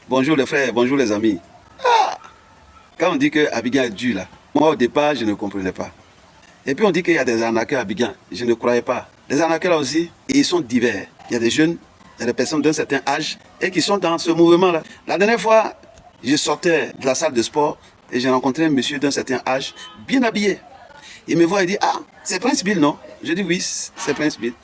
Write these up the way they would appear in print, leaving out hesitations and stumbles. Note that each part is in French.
Bonjour les frères, bonjour les amis. Ah, quand on dit que Abidjan est dur là, moi au départ je ne comprenais pas. Et puis on dit qu'il y a des arnaqueurs à Abidjan, je ne croyais pas. Les arnaqueurs là aussi, ils sont divers. Il y a des jeunes, il y a des personnes d'un certain âge et qui sont dans ce mouvement là. La dernière fois, je sortais de la salle de sport et j'ai rencontré un monsieur d'un certain âge, bien habillé. Il me voit et dit, ah, c'est Prince Bill, non? Je dis, oui, c'est Prince Bill.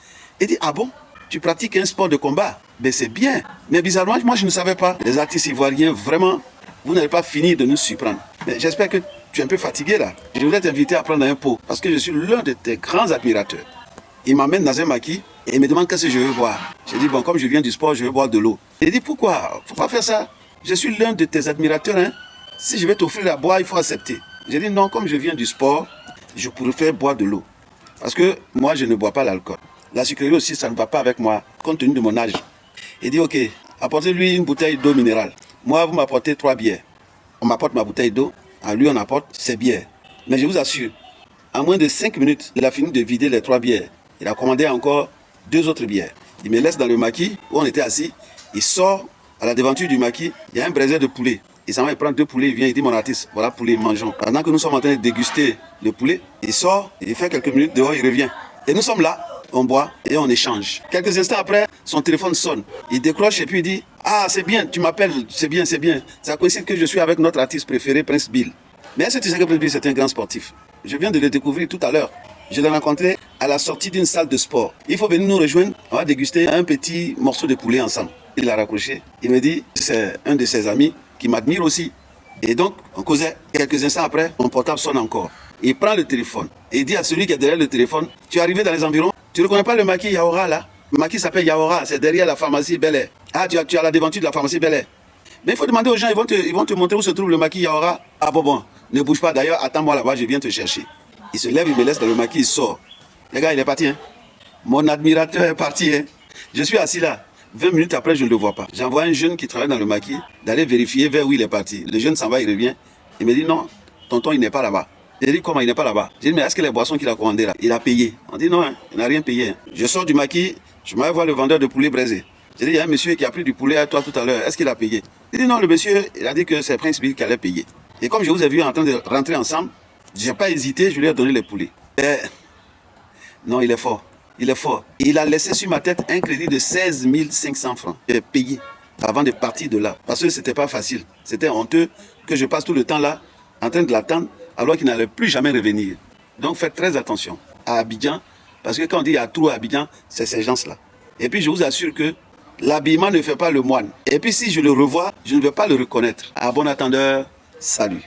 Il dit, ah bon? Tu pratiques un sport de combat? Ben c'est bien. Mais bizarrement, moi je ne savais pas. Les artistes ivoiriens, vraiment, vous n'avez pas fini de nous surprendre. Mais j'espère que tu es un peu fatigué là. Je voulais t'inviter à prendre un pot parce que je suis l'un de tes grands admirateurs. Il m'amène dans un maquis et il me demande qu'est-ce que je veux boire. J'ai dit, bon, comme je viens du sport, je veux boire de l'eau. Il dit, pourquoi? Faut pas faire ça. Je suis l'un de tes admirateurs, hein. Si je vais t'offrir à boire, il faut accepter. J'ai dit, non, comme je viens du sport, je pourrais faire boire de l'eau. Parce que moi, je ne bois pas l'alcool. La sucrerie aussi, ça ne va pas avec moi, compte tenu de mon âge. Il dit, ok, apportez-lui une bouteille d'eau minérale. Moi, vous m'apportez 3 bières. On m'apporte ma bouteille d'eau, à lui, on apporte ses bières. Mais je vous assure, en moins de 5 minutes, il a fini de vider les 3 bières. Il a commandé encore 2 autres bières. Il me laisse dans le maquis où on était assis. Il sort à la devanture du maquis, il y a un braiseur de poulet. Il s'en va, il prend 2 poulets, il vient, il dit, mon artiste, voilà poulet, mangeons. Pendant que nous sommes en train de déguster le poulet, il sort, il fait quelques minutes dehors, il revient. Et nous sommes là, on boit et on échange. Quelques instants après, son téléphone sonne. Il décroche et puis il dit, ah, c'est bien, tu m'appelles, c'est bien, c'est bien. Ça coïncide que je suis avec notre artiste préféré, Prince Bill. Mais est-ce que tu sais que Prince Bill, c'est un grand sportif? Je viens de le découvrir tout à l'heure. Je l'ai rencontré à la sortie d'une salle de sport. Il faut venir nous rejoindre, on va déguster un petit morceau de poulet ensemble. Il a raccroché. Il me dit, c'est un de ses amis qui m'admire aussi. Et donc, on causait. Quelques instants après, mon portable sonne encore. Il prend le téléphone et il dit à celui qui est derrière le téléphone, tu es arrivé dans les environs, tu ne reconnais pas le maquis Yaora là? Le maquis s'appelle Yaora, c'est derrière la pharmacie Bel Air. Ah, tu as la devanture de la pharmacie Bel Air. Mais il faut demander aux gens, ils vont te montrer où se trouve le maquis Yaora. Ah bon, ne bouge pas d'ailleurs, attends-moi là-bas, je viens te chercher. Il se lève, il me laisse dans le maquis, il sort. Les gars, il est parti, hein. Mon admirateur est parti, hein. Je suis assis là. 20 minutes après, je ne le vois pas. J'envoie un jeune qui travaille dans le maquis d'aller vérifier vers où il est parti. Le jeune s'en va, il revient. Il me dit non, tonton, il n'est pas là-bas. J'ai dit comment il n'est pas là-bas? J'ai dit mais est-ce que les boissons qu'il a commandées là, il a payé? On dit non, hein, il n'a rien payé. Hein. Je sors du maquis, je m'en vais voir le vendeur de poulet braisé. J'ai dit il y a un monsieur qui a pris du poulet à toi tout à l'heure. Est-ce qu'il a payé? Il dit non, le monsieur, il a dit que c'est Prince Bill qui allait payer. Et comme je vous ai vu en train de rentrer ensemble, je n'ai pas hésité, je lui ai donné les poulets. Et... non, il est fort. Il est fort. Il a laissé sur ma tête un crédit de 16 500 francs. J'ai payé avant de partir de là. Parce que ce n'était pas facile. C'était honteux que je passe tout le temps là, en train de l'attendre, alors qu'il n'allait plus jamais revenir. Donc faites très attention à Abidjan, parce que quand on dit il y a trop à Abidjan, c'est ces gens-là. Et puis je vous assure que l'habillement ne fait pas le moine. Et puis si je le revois, je ne vais pas le reconnaître. À bon attendeur, salut.